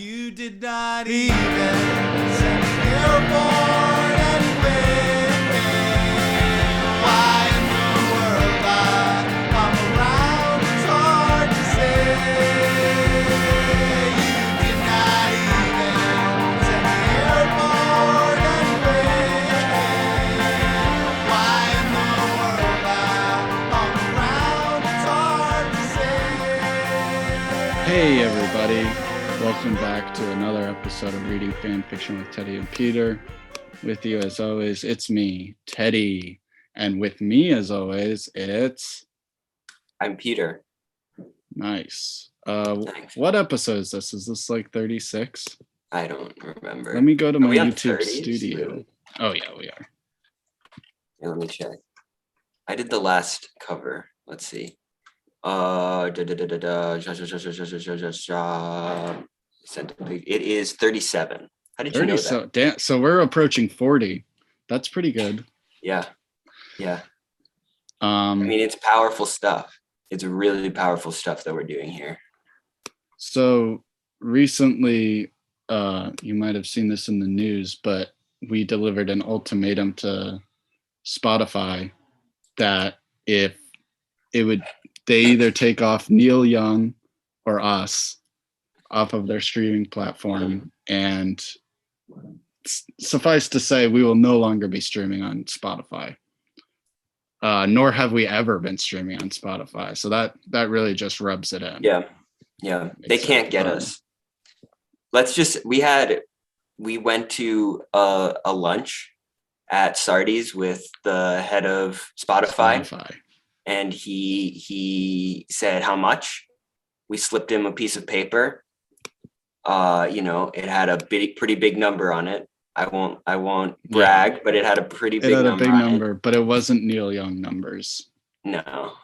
You did not even send me airborne anyway. Why in the world I'm around, it's hard to say. You did not even send me airborne anyway. Why in the world I'm around, it's hard to say. Hey everybody, welcome back to another episode of Reading Fanfiction with Teddy and Peter. With you as always, it's me, Teddy. And with me as always, I'm Peter. Nice. Thanks. What episode is this? Is this like 36? I don't remember. Let me go to Are my we on YouTube 30s? studio. Really? Oh yeah, we are. Yeah, let me check. I did the last cover. Let's see. It is 37. How did you know that? So we're approaching 40. That's pretty good. Yeah. I mean, it's powerful stuff. It's really powerful stuff that we're doing here. So recently, you might have seen this in the news, but we delivered an ultimatum to Spotify that if they either take off Neil Young or us off of their streaming platform, and suffice to say, we will no longer be streaming on Spotify. Nor have we ever been streaming on Spotify. So that really just rubs it in. Yeah. They can't get us. We went to a lunch at Sardi's with the head of Spotify. And he said how much. We slipped him a piece of paper. It had a pretty big number on it. I won't brag, but it had a pretty big number. It had a big number, but it wasn't Neil Young numbers. No.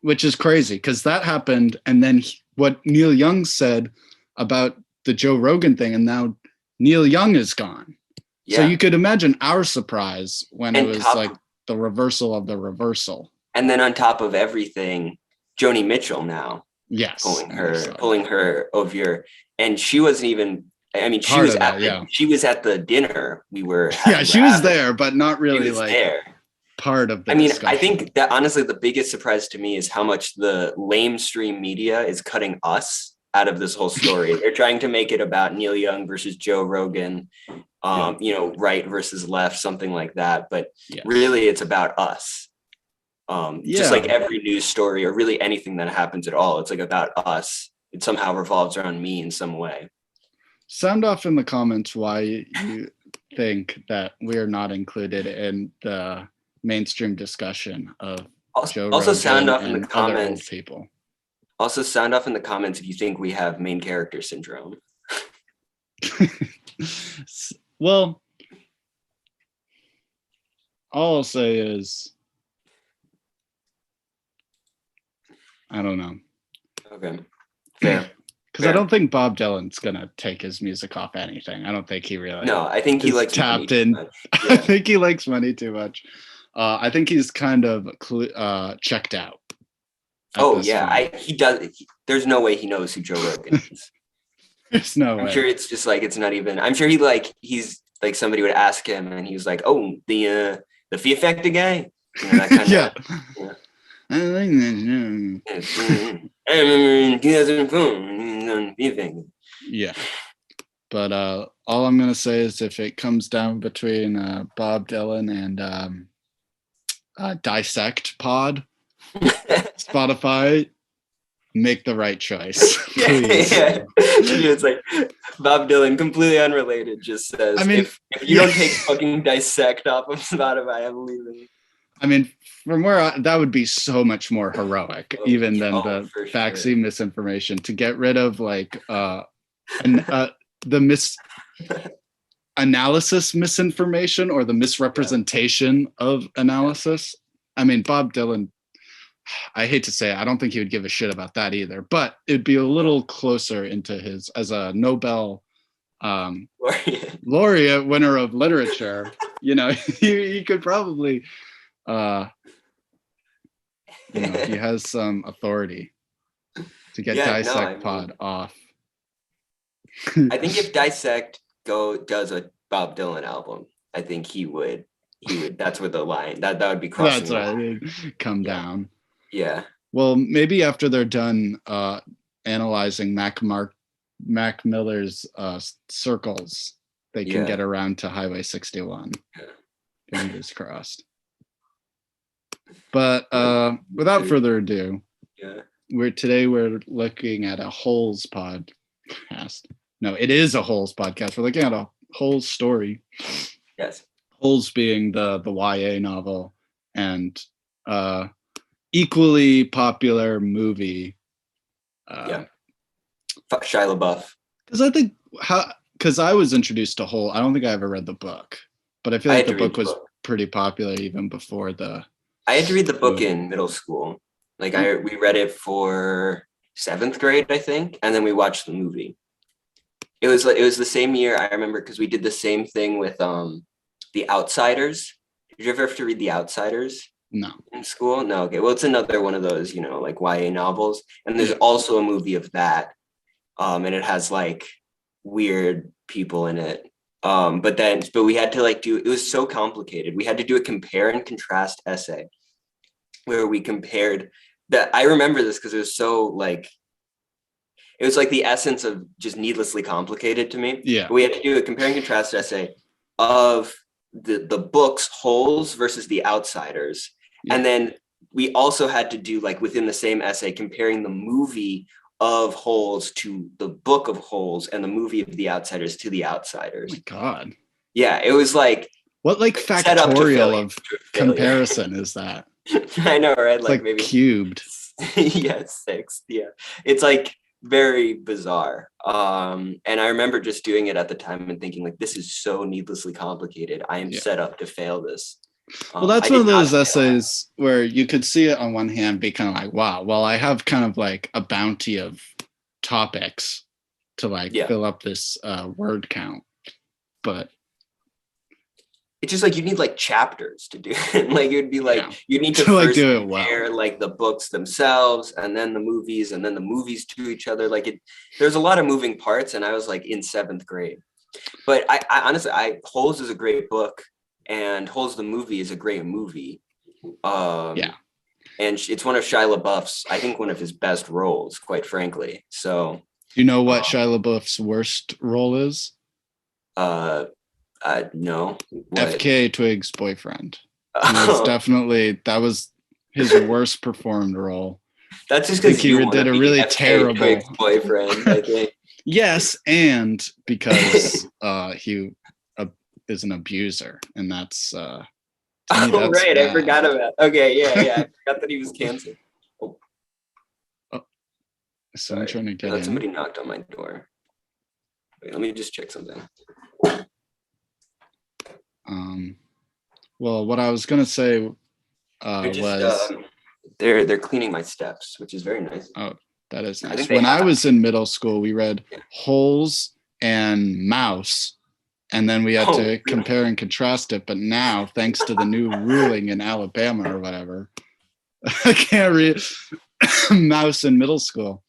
Which is crazy because that happened, and then what Neil Young said about the Joe Rogan thing, and now Neil Young is gone. Yeah. So you could imagine our surprise when it was like the reversal of the reversal. And then on top of everything, Joni Mitchell now. Yes. Pulling her over, and she wasn't even. I mean, she was at the dinner we were having. Yeah, she was there, but not really there. Part of the discussion. I think that honestly the biggest surprise to me is how much the lamestream media is cutting us out of this whole story. They're trying to make it about Neil Young versus Joe Rogan, right versus left, something like that. But really it's about us. Just like every news story or really anything that happens at all, it's like about us. It somehow revolves around me in some way. Sound off in the comments why you think that we're not included in the mainstream discussion of Joe Rogan. Also sound off in the comments. People. Also sound off in the comments if you think we have main character syndrome. Well, all I'll say is I don't know. Okay. Fair. Because I don't think Bob Dylan's gonna take his music off anything. I don't think he really. No, I think he likes tapped in. Yeah. I think he likes money too much. I think he's kind of checked out. Oh yeah, he does. There's no way he knows who Joe Rogan is. There's no way. I'm sure it's just like it's not even. I'm sure he's like somebody would ask him and he was like, "Oh, the Fee Effector guy." That kind yeah. Yeah. I like that. I remember in 2004. Yeah. But all I'm gonna say is if it comes down between Bob Dylan and Dissect Pod, Spotify, make the right choice. Please. Yeah. It's like Bob Dylan, completely unrelated, just says, I mean, if you don't take fucking Dissect off of Spotify, I'm leaving. I mean, from where that would be so much more heroic, than the vaccine misinformation, to get rid of like the analysis misinformation or the misrepresentation of analysis. I mean, Bob Dylan, I hate to say it, I don't think he would give a shit about that either, but it'd be a little closer into his as a Nobel laureate winner of literature. He could probably he has some authority to get Dissect Pod off I think if Dissect does a Bob Dylan album, I think he would. That's where the line that would be crossing. That's right. Come down. Yeah. Well, maybe after they're done analyzing Mac Miller's circles, they can get around to Highway 61. Fingers crossed. But without further ado, we're looking at a Holes podcast. No, it is a Holes podcast. We're looking at a Holes story. Yes. Holes being the YA novel and equally popular movie. Shia LaBeouf. Because I was introduced to Holes. I don't think I ever read the book, but I feel like the book was pretty popular even before the. I had to read the book in middle school. Like we read it for 7th grade, I think, and then we watched the movie. It was the same year, I remember, because we did the same thing with The Outsiders. Did you ever have to read The Outsiders? No. In school? No. Okay. Well, it's another one of those, like YA novels, and there's also a movie of that, and it has like weird people in it. But we had to it was so complicated. We had to do a compare and contrast essay where we compared that. I remember this because it was so it was like the essence of just needlessly complicated to me. Yeah. But we had to do a compare and contrast essay of the books Holes versus The Outsiders. Yeah. And then we also had to do within the same essay comparing the movie of Holes to the book of Holes and the movie of The Outsiders to The Outsiders. Oh my God. Yeah, it was what factorial of comparison is that? I know, right? It's maybe cubed. Yeah, 6. Yeah. It's very bizarre. And I remember just doing it at the time and thinking this is so needlessly complicated. I am set up to fail this. Well, that's one of those essays where you could see it on one hand be kind of wow, well, I have kind of a bounty of topics to fill up this word count. But it's just you need chapters to do it. It would be you need to first do it compare the books themselves and then the movies and then the movies to each other. There's a lot of moving parts, and I was in 7th grade. But I honestly, Holes is a great book, and Holes the movie is a great movie. And it's one of Shia LaBeouf's, I think, one of his best roles, quite frankly. So you know what Shia LaBeouf's worst role is? No. FK Twig's boyfriend. That was his worst performed role. That's just because he did a really terrible Twig's boyfriend, I think. Yes, and because he is an abuser, and that's right. Bad. I forgot about. Okay, yeah, I forgot that he was canceled. So I'm trying to get in. Somebody knocked on my door. Wait, let me just check something. Well, what I was gonna say was they're cleaning my steps, which is very nice. Oh, that is nice. When I was in middle school, we read Holes and Mouse, and then we had to compare and contrast it. But now, thanks to the new ruling in Alabama or whatever, I can't read Mouse in middle school.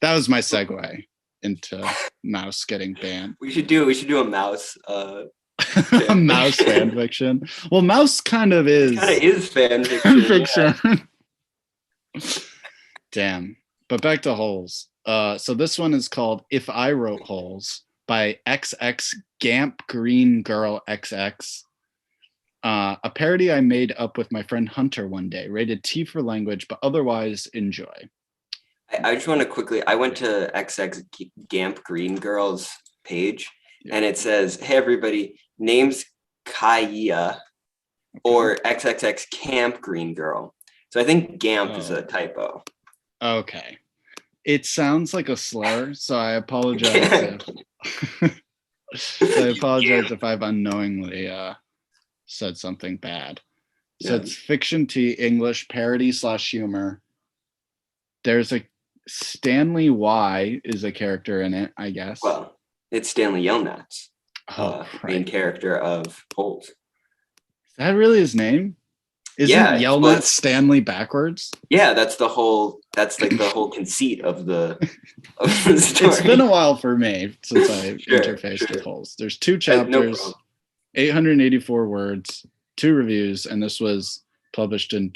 That was my segue into Mouse getting banned. We should do a Mouse. A Mouse fan fiction. Well, Mouse kind of is fan fiction. Damn. But back to Holes. So this one is called If I Wrote Holes by XX Gamp Green Girl XX. A parody I made up with my friend Hunter one day. Rated T for language, but otherwise enjoy. I just want to quickly, I went to XX Gamp Green Girl's page, and it says, hey, everybody, name's Kaya or XXX Camp Green Girl. So I think Gamp is a typo. Okay. It sounds like a slur, so I apologize. If I've unknowingly said something bad. So it's fiction T, English, parody / humor. There's a Stanley Y is a character in it, I guess. Well, it's Stanley Yelnats, main character of Holes. Is that really his name? Isn't Yeah, Yelnats Stanley backwards? Yeah, that's like the whole conceit of the story. It's been a while for me since I interfaced with Holes. There's 2 chapters, problem. 884 words, 2 reviews, and this was published in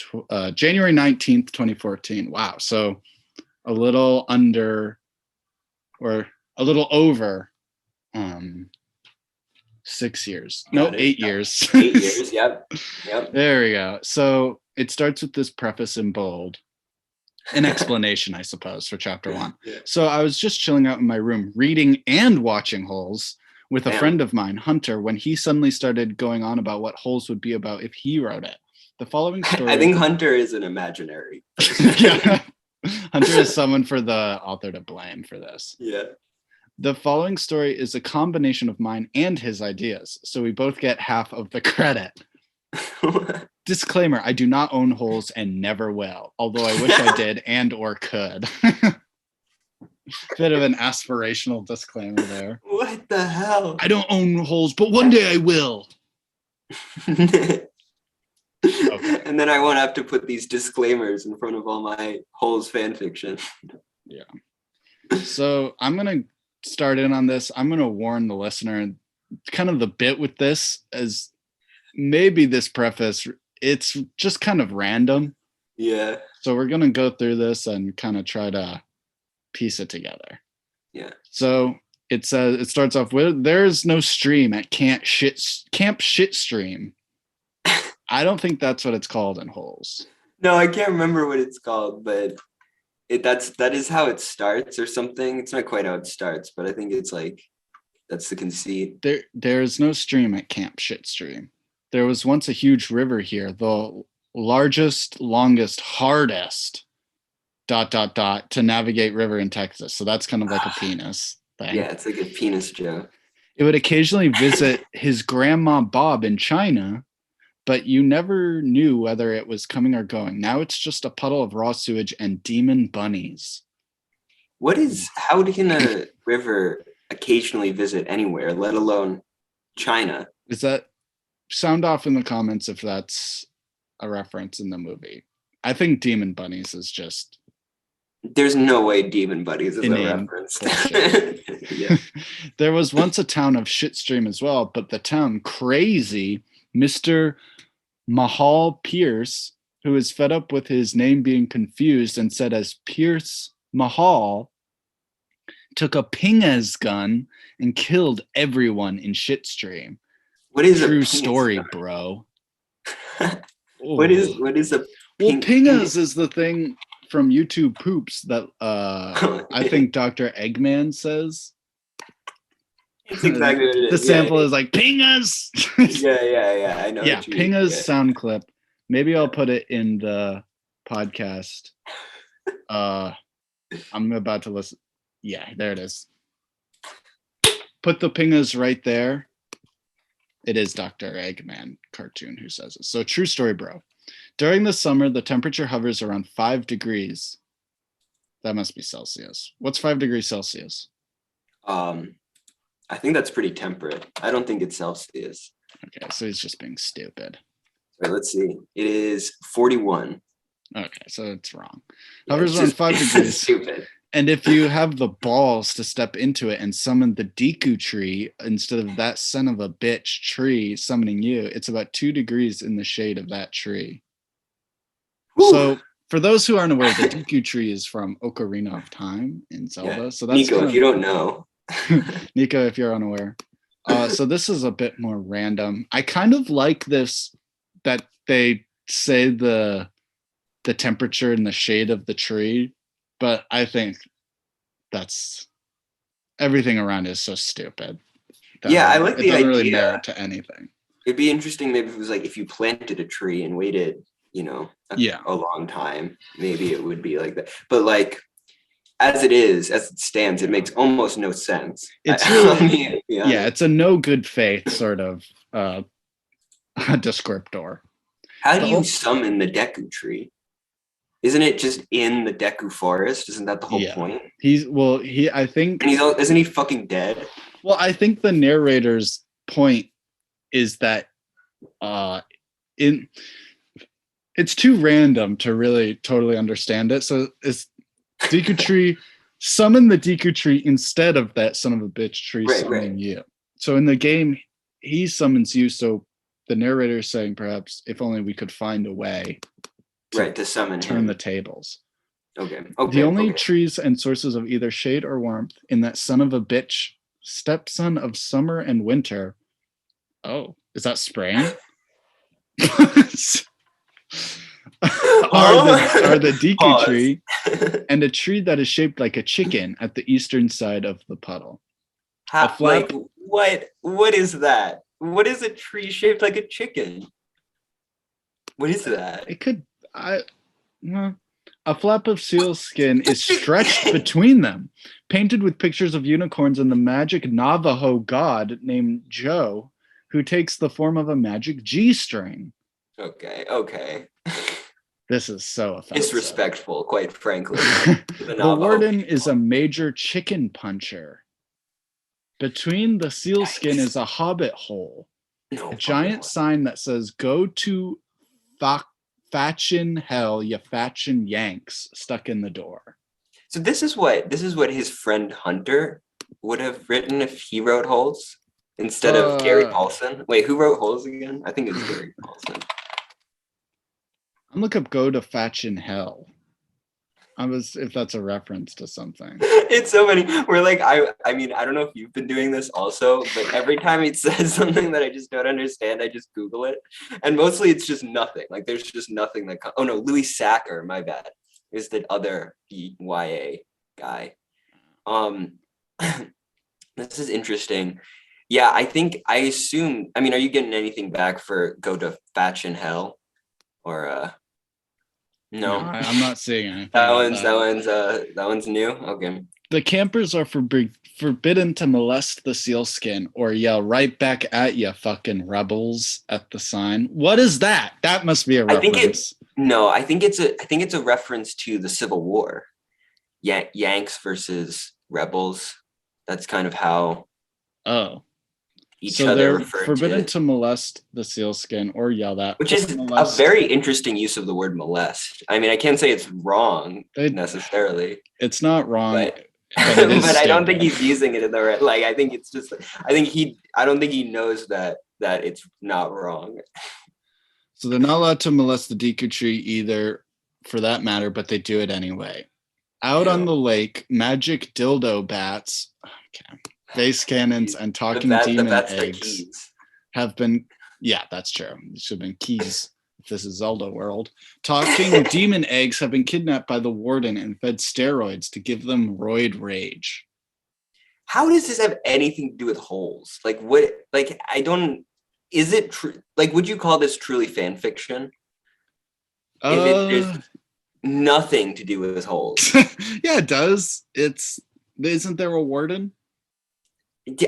January 19th, 2014. Wow. So a little under or a little over 6 years. No, 8 years. 8 years, yep. There we go. So it starts with this preface in bold. An explanation, I suppose, for chapter 1. Yeah. So I was just chilling out in my room, reading and watching Holes with a friend of mine, Hunter, when he suddenly started going on about what Holes would be about if he wrote it. The following story... I think Hunter is an imaginary yeah. Hunter is someone for the author to blame for this. Yeah. The following story is a combination of mine and his ideas, so we both get half of the credit. Disclaimer, I do not own Holes and never will, although I wish I did and or could. Bit of an aspirational disclaimer there. What the hell? I don't own Holes, but one day I will. Okay. Okay. And then I won't have to put these disclaimers in front of all my Holes fan fiction. Yeah. So I'm going to start in on this. I'm going to warn the listener, kind of the bit with this as maybe this preface, it's just kind of random. Yeah. So we're going to go through this and kind of try to piece it together. Yeah. So it says, it starts off with, there's no stream at Camp Shitstream. I don't think that's what it's called in Holes. No, I can't remember what it's called, but that is how it starts or something. It's not quite how it starts, but I think it's like that's the conceit. There's no stream at Camp Shitstream. There was once a huge river here, the largest, longest, hardest ... to navigate river in Texas. So that's kind of like a penis thing. Yeah, it's like a penis joke. It would occasionally visit his grandma Bob in China, but you never knew whether it was coming or going. Now it's just a puddle of raw sewage and demon bunnies. How can a river occasionally visit anywhere, let alone China? Is that, sound off in the comments if that's a reference in the movie. I think demon bunnies is just... There's no way demon bunnies is a reference. Yeah. There was once a town of Shitstream as well, but the town crazy Mr. Mahal Pierce, who is fed up with his name being confused and said as Pierce Mahal, took a Pingas gun and killed everyone in Shitstream. What is true a story, gun? bro? What is a Pingas is the thing from YouTube poops that I think Dr. Eggman says. It's exactly what it is. The sample is like Pingas. Yeah. I know. Yeah, Pingas sound clip. Maybe I'll put it in the podcast. I'm about to listen. Yeah, there it is. Put the Pingas right there. It is Dr. Eggman cartoon who says it. So true story, bro. During the summer, the temperature hovers around 5 degrees. That must be Celsius. What's 5 degrees Celsius? I think that's pretty temperate. I don't think it's Celsius. Okay, so he's just being stupid. Right, let's see. It is 41. Okay, so it's wrong. Yeah, Hovers around 5 degrees. Stupid. And if you have the balls to step into it and summon the Deku tree instead of that son of a bitch tree summoning you, it's about 2 degrees in the shade of that tree. Whew. So for those who aren't aware, the Deku tree is from Ocarina of Time in Zelda. Yeah. So that's Nico, if you don't know. Nico, if you're unaware. So this is a bit more random. I kind of like this, that they say the temperature and the shade of the tree, but I think that's everything around is so stupid. Yeah, I like the It doesn't idea. really merit to anything. It'd be interesting maybe if it was like if you planted a tree and waited, a long time, maybe it would be like that. But like as it stands, it makes almost no sense. It's really, it's a no good faith sort of descriptor. How do you summon the Deku tree? Isn't it just in the Deku forest? Isn't that the whole point? I think, and isn't he fucking dead? Well, I think the narrator's point is that it's too random to really totally understand it. So it's Deku Tree, summon the Deku Tree instead of that son of a bitch tree Right, summoning right. you. So in the game, he summons you. So the narrator is saying, perhaps, if only we could find a way To summon turn him. the tables. Okay. The only trees and sources of either shade or warmth in that son of a bitch, stepson of summer and winter. Oh, is that spring? are the Deku Pause. tree and a tree that is shaped like a chicken at the eastern side of the puddle. Like what is that? What is a tree shaped like a chicken? What is that? It could a flap of seal skin is stretched between them, painted with pictures of unicorns and the magic Navajo god named Joe, who takes the form of a magic G-string. Okay. This is so offensive. Disrespectful, quite frankly. The warden is a major chicken puncher. Between the seal skin is a hobbit hole. A giant sign that says, "Go to Fatchin hell, ya Fatchin Yanks," stuck in the door. So this is what his friend Hunter would have written if he wrote Holes instead of Gary Paulson. Wait, who wrote Holes again? I think it's Gary Paulson. I'm look up "Go to Fatchin hell." If that's a reference to something. It's so funny. We're like, I mean, I don't know if you've been doing this also, but every time it says something that I just don't understand, I just Google it. And mostly it's just nothing. Like there's just nothing that oh no, Louis Sacker, my bad, is the other YA guy. This is interesting. Yeah, I assume, I mean, are you getting anything back for Go to Fatchin Hell? Or no, I'm not seeing anything. That one's new. Okay. The campers are forbidden to molest the sealskin or yell right back at you, fucking rebels, at the sign. What is that? That must be a reference. I think it's a reference to the Civil War. Yanks versus rebels. That's kind of how. Oh. Each other referred forbidden to molest the sealskin or yell that, which is a very interesting use of the word molest. I mean, I can't say it's wrong necessarily. It's not wrong, but I don't think he's using it in the right. Like, I think it's just. I don't think he knows that it's not wrong. So they're not allowed to molest the Deku tree either, for that matter, but they do it anyway. Out on the lake, magic dildo bats. Okay. Face cannons and talking demon eggs have been, yeah, that's true. It should have been keys if this is Zelda world. Talking demon eggs have been kidnapped by the warden and fed steroids to give them roid rage. How does this have anything to do with Holes? Like what? Like is it true? Like, would you call this truly fan fiction? There's nothing to do with Holes. Yeah, it does. Isn't there a warden?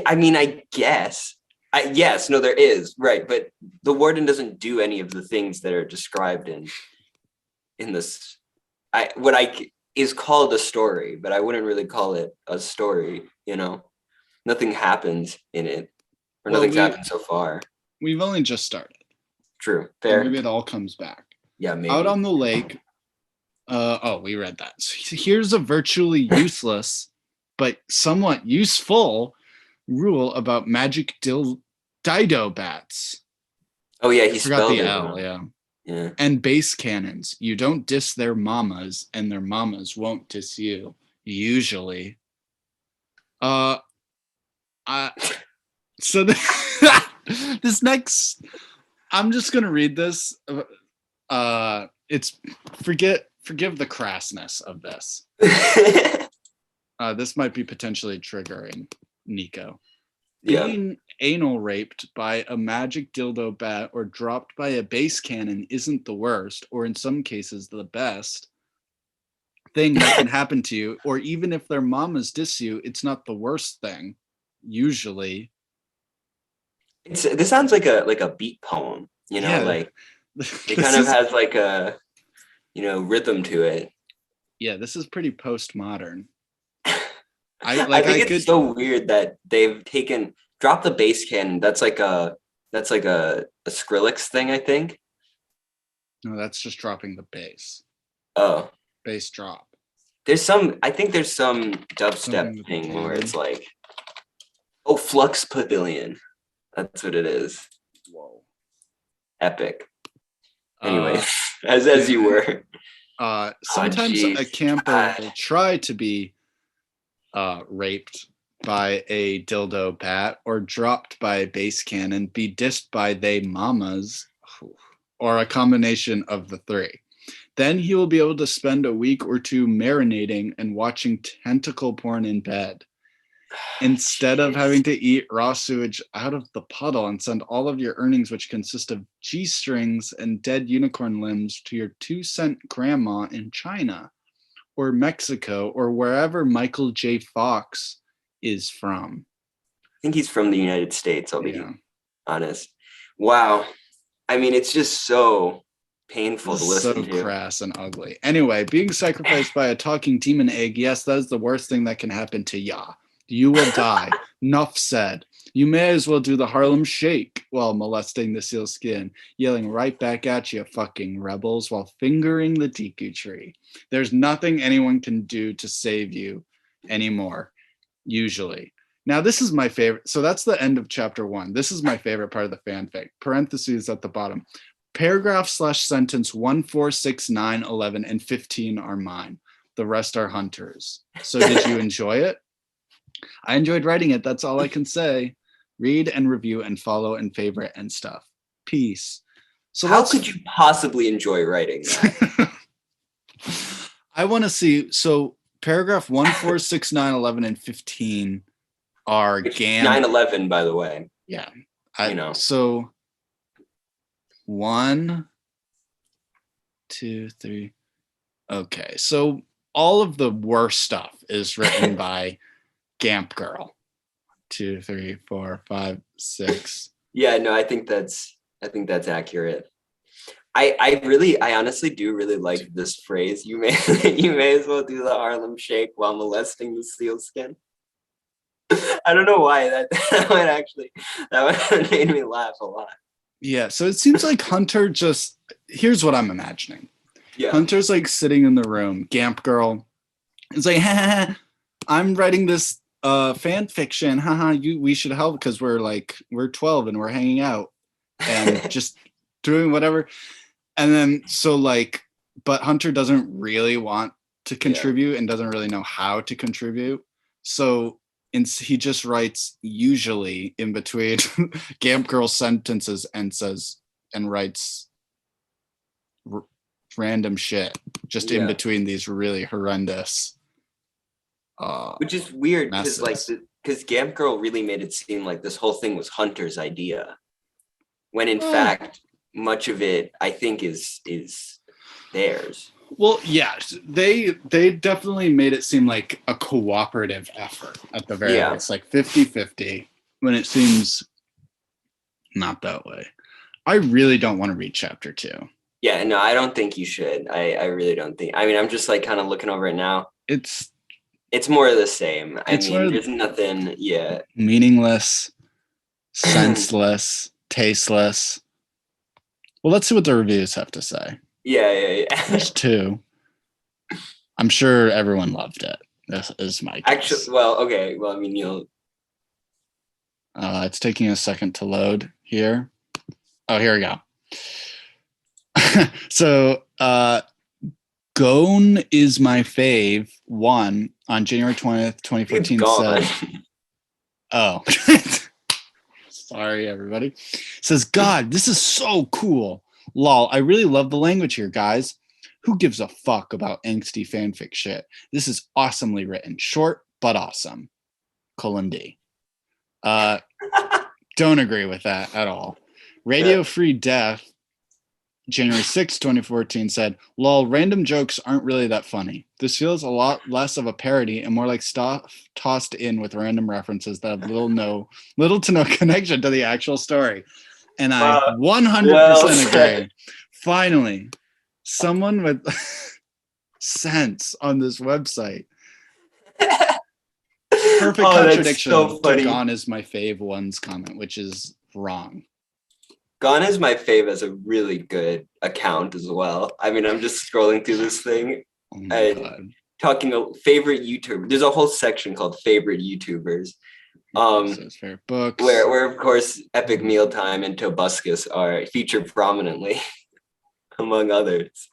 I mean, I guess. Yes, no, there is, right, but the warden doesn't do any of the things that are described in this. Is called a story, but I wouldn't really call it a story. You know, nothing happens in it, or nothing's happened so far. We've only just started. True, fair. Maybe it all comes back. Yeah, maybe. Out on the lake. We read that. So here's a virtually useless, but somewhat useful rule about magic dido bats. Oh yeah, he forgot spelled the it. L. Yeah. And base cannons. You don't diss their mamas, and their mamas won't diss you. Usually. So this next, I'm just gonna read this. It's forgive the crassness of this. This might be potentially triggering Nico. Yeah. Being anal raped by a magic dildo bat or dropped by a base cannon isn't the worst, or in some cases the best thing that can happen to you. Or even if their mamas diss you, it's not the worst thing. Usually, this sounds like a beat poem. You know, yeah. like it kind of has like a rhythm to it. Yeah, this is pretty postmodern. I think it's so weird that they've drop the bass cannon. That's like a Skrillex thing, I think. No, that's just dropping the bass. Oh, Bass drop. I think there's some dubstep thing where it's like, oh, Flux Pavilion. That's what it is. Whoa. Epic. Anyway, as you were. Sometimes a camper will try to be raped by a dildo bat or dropped by a bass cannon, be dissed by they mamas, or a combination of the three. Then he will be able to spend a week or two marinating and watching tentacle porn in bed, instead of having to eat raw sewage out of the puddle and send all of your earnings, which consist of G-strings and dead unicorn limbs, to your 2-cent grandma in China or Mexico or wherever Michael J. Fox is from. I think he's from the United States, I'll be honest. Wow. I mean, it's just so painful to listen to. So crass and ugly. Anyway, being sacrificed by a talking demon egg, yes, that is the worst thing that can happen to ya. You will die. Nuff said. You may as well do the Harlem Shake while molesting the seal skin, yelling right back at you, fucking rebels, while fingering the Deku tree. There's nothing anyone can do to save you anymore, usually. Now, this is my favorite. So that's the end of chapter 1. This is my favorite part of the fanfic. Parentheses at the bottom. Paragraph/sentence 1, 4, 6, 9, 11, and 15 are mine. The rest are Hunter's. So did you enjoy it? I enjoyed writing it. That's all I can say. Read and review and follow and favorite and stuff. Peace. So how could you possibly enjoy writing that? I want to see. So paragraph 1, 4, 6, 9, 11, and 15 are 9/11, by the way. Yeah. So 1, 2, 3. Okay. So all of the worst stuff is written by Gamp Girl. 2, 3, 4, 5, 6. Yeah, no, I think that's accurate. I honestly do really like this phrase. You may as well do the Harlem Shake while molesting the sealskin. I don't know why that would made me laugh a lot. Yeah, so it seems like Hunter just, here's what I'm imagining. Yeah. Hunter's like sitting in the room. Gamp Girl is like, I'm writing this fan fiction. Haha, we should help because we're 12 and we're hanging out and just doing whatever. And then but Hunter doesn't really want to contribute and doesn't really know how to contribute. So he just writes usually in between Gamp Girl sentences and writes random shit just in between these really horrendous which is weird because because Gamp Girl really made it seem like this whole thing was Hunter's idea, when in fact much of it I think is theirs. Well, yeah, they definitely made it seem like a cooperative effort at the very least, like 50-50, when it seems not that way. I really don't want to read chapter 2. Yeah, no, I don't think you should. I really don't think. I mean, I'm just like kind of looking over it now. It's more of the same. I mean, there's nothing, meaningless, senseless, tasteless. Well, let's see what the reviews have to say. Yeah. There's 2. I'm sure everyone loved it. This is my guess. Actually, well, okay. Well, I mean, you'll. It's taking a second to load here. Oh, here we go. So, Gone is my fave 1 on January 20th, 2014 said, oh, sorry, everybody. Says, God, this is so cool. Lol, I really love the language here, guys. Who gives a fuck about angsty fanfic shit? This is awesomely written. Short, but awesome. : D. Don't agree with that at all. Radio Free Death, January 6, 2014 said, lol, random jokes aren't really that funny. This feels a lot less of a parody and more like stuff tossed in with random references that have little to no connection to the actual story. And I 100% agree. Finally, someone with sense on this website. Perfect contradiction so to Gone is my fave 1's comment, which is wrong. Gone is my fave as a really good account as well. I mean, I'm just scrolling through this thing. Oh my God. Talking a favorite YouTuber. There's a whole section called favorite YouTubers. Episodes, favorite books. Where of course Epic Mealtime and Tobuscus are featured prominently, among others.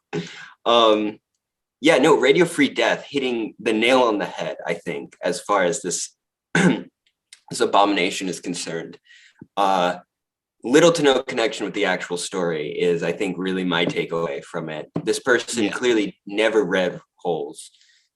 Yeah, no, Radio Free Death hitting the nail on the head, I think, as far as this this abomination is concerned. Little to no connection with the actual story is, I think, really my takeaway from it. This person clearly never read Holes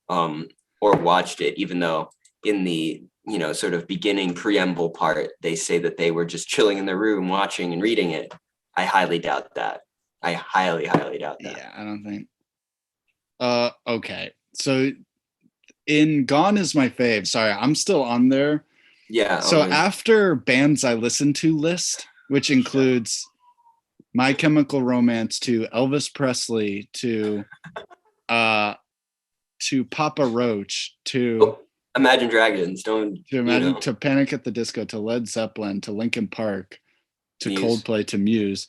or watched it, even though in the sort of beginning preamble part, they say that they were just chilling in their room watching and reading it. I highly doubt that. I highly doubt that. Yeah, I don't think. Okay. So in Gone is my fave. Sorry, I'm still on there. Yeah. So after bands I listen to list, which includes My Chemical Romance to Elvis Presley to Papa Roach to Imagine Dragons, to Panic at the Disco to Led Zeppelin to Linkin Park to Muse. Coldplay to Muse.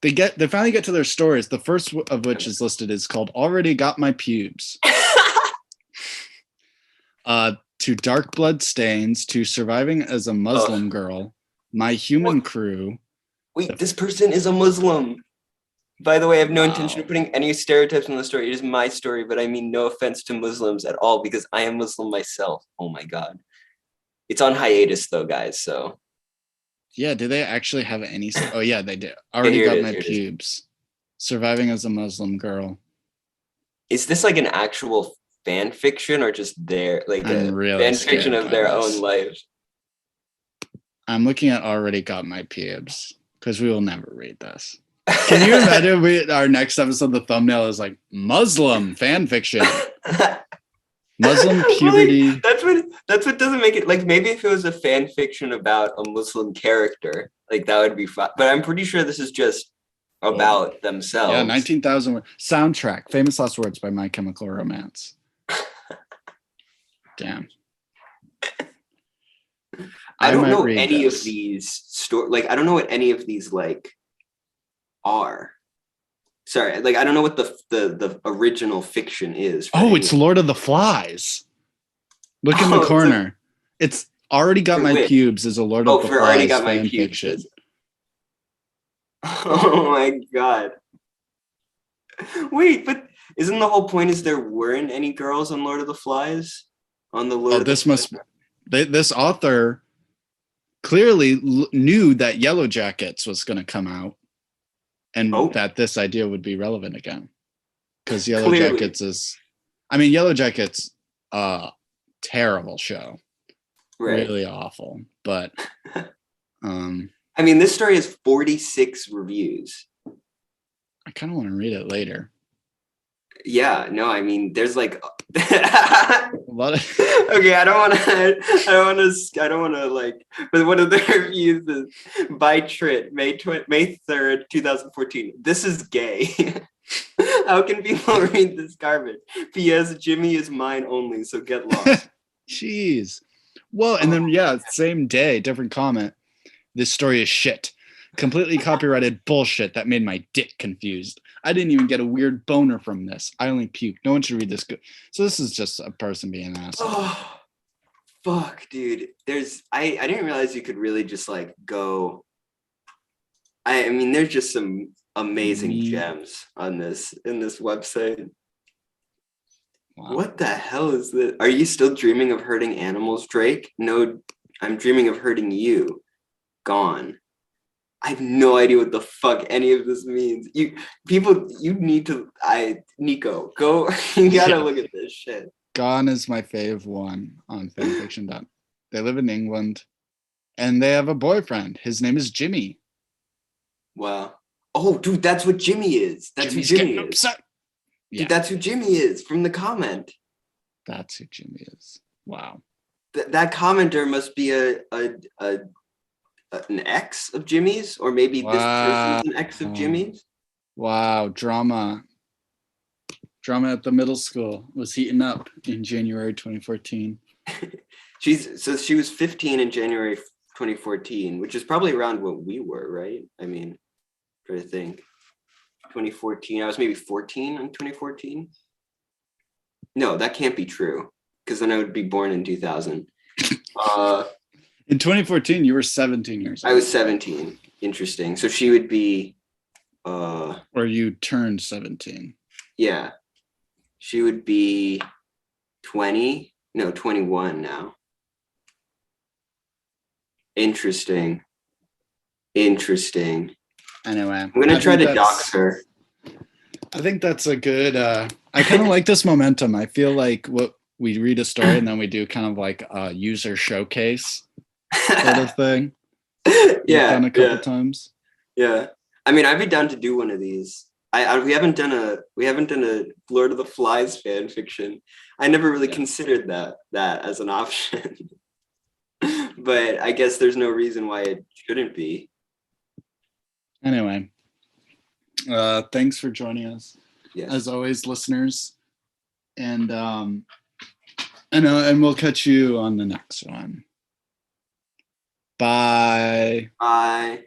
They finally get to their stories. The first of which is listed is called Already Got My Pubes. To Dark Blood Stains, to Surviving as a Muslim Girl, My Human Crew. Wait, this person is a Muslim. By the way, I have no intention of putting any stereotypes in the story. It is my story, but I mean no offense to Muslims at all because I am Muslim myself. Oh my God. It's on hiatus though, guys, so. Yeah, do they actually have any? Oh yeah, they do. Already Got My Pubes. Surviving as a Muslim Girl. Is this like an actual fan fiction or just their fan fiction of their own life? I'm looking at Already Got My Pubes because we will never read this. Can you imagine our next episode, the thumbnail is like Muslim fan fiction. Muslim puberty. Well, that's what doesn't make it, like, maybe if it was a fan fiction about a Muslim character, like that would be fun. But I'm pretty sure this is just about themselves. Yeah, 19,000 soundtrack. Famous Last Words by My Chemical Romance. Damn. I don't know any of these I don't know what any of these are. Sorry, I don't know what the original fiction is. It's Lord of the Flies. Look in the corner. It's Already Got My Pubes is a Lord of the Flies Already Got My fan Pubes. fiction. Oh my God. Wait, but isn't the whole point is there weren't any girls on Lord of the Flies? On the Lord this author clearly knew that Yellow Jackets was going to come out and that this idea would be relevant again. Because Yellow Jackets terrible show. Right. Really awful. But I mean, this story has 46 reviews. I kind of want to read it later. Yeah, no, I mean, there's a lot of okay, I don't want to but one of the reviews is by Trit, May 3rd, 2014. This is gay. How can people read this garbage? P.S. Jimmy is mine only, so get lost. Jeez. Well, and then same day, different comment. This story is shit. Completely copyrighted bullshit that made my dick confused. I didn't even get a weird boner from this. I only puked. No one should read this. So this is just a person being an asshole. Oh, fuck, dude. I didn't realize you could really just go. I mean, there's just some amazing gems in this website. Wow. What the hell is this? Are you still dreaming of hurting animals, Drake? No, I'm dreaming of hurting you. Gone. I have no idea what the fuck any of this means. Nico, go. You gotta look at this shit. Gone is my fave one on fanfiction. They live in England and they have a boyfriend. His name is Jimmy. Wow. Oh, dude, that's what Jimmy is. That's Jimmy's who Jimmy is. Upset. Dude, yeah. That's who Jimmy is from the comment. That's who Jimmy is. Wow. That commenter must be an ex of Jimmy's, or maybe this person is an ex of Jimmy's. Wow, drama at the middle school was heating up in January 2014. She was 15 in January 2014, which is probably around what we were, right? I mean, try to think. 2014, I was maybe 14 in 2014. No, that can't be true, because then I would be born in 2000. In 2014, you were 17 years old. I was 17. Interesting. So she would be or you turned 17. Yeah. She would be 21 now. Interesting. Anyway, I'm gonna try to dox her. I think that's a good I kind of like this momentum. I feel like what we read a story and then we do kind of like a user showcase sort of thing. Yeah, done a couple times. Yeah, I mean, I'd be down to do one of these. We haven't done a Lord of the Flies fan fiction. I never really considered that as an option, but I guess there's no reason why it shouldn't be. Anyway, thanks for joining us. Yes. As always, listeners, and and we'll catch you on the next one. Bye. Bye.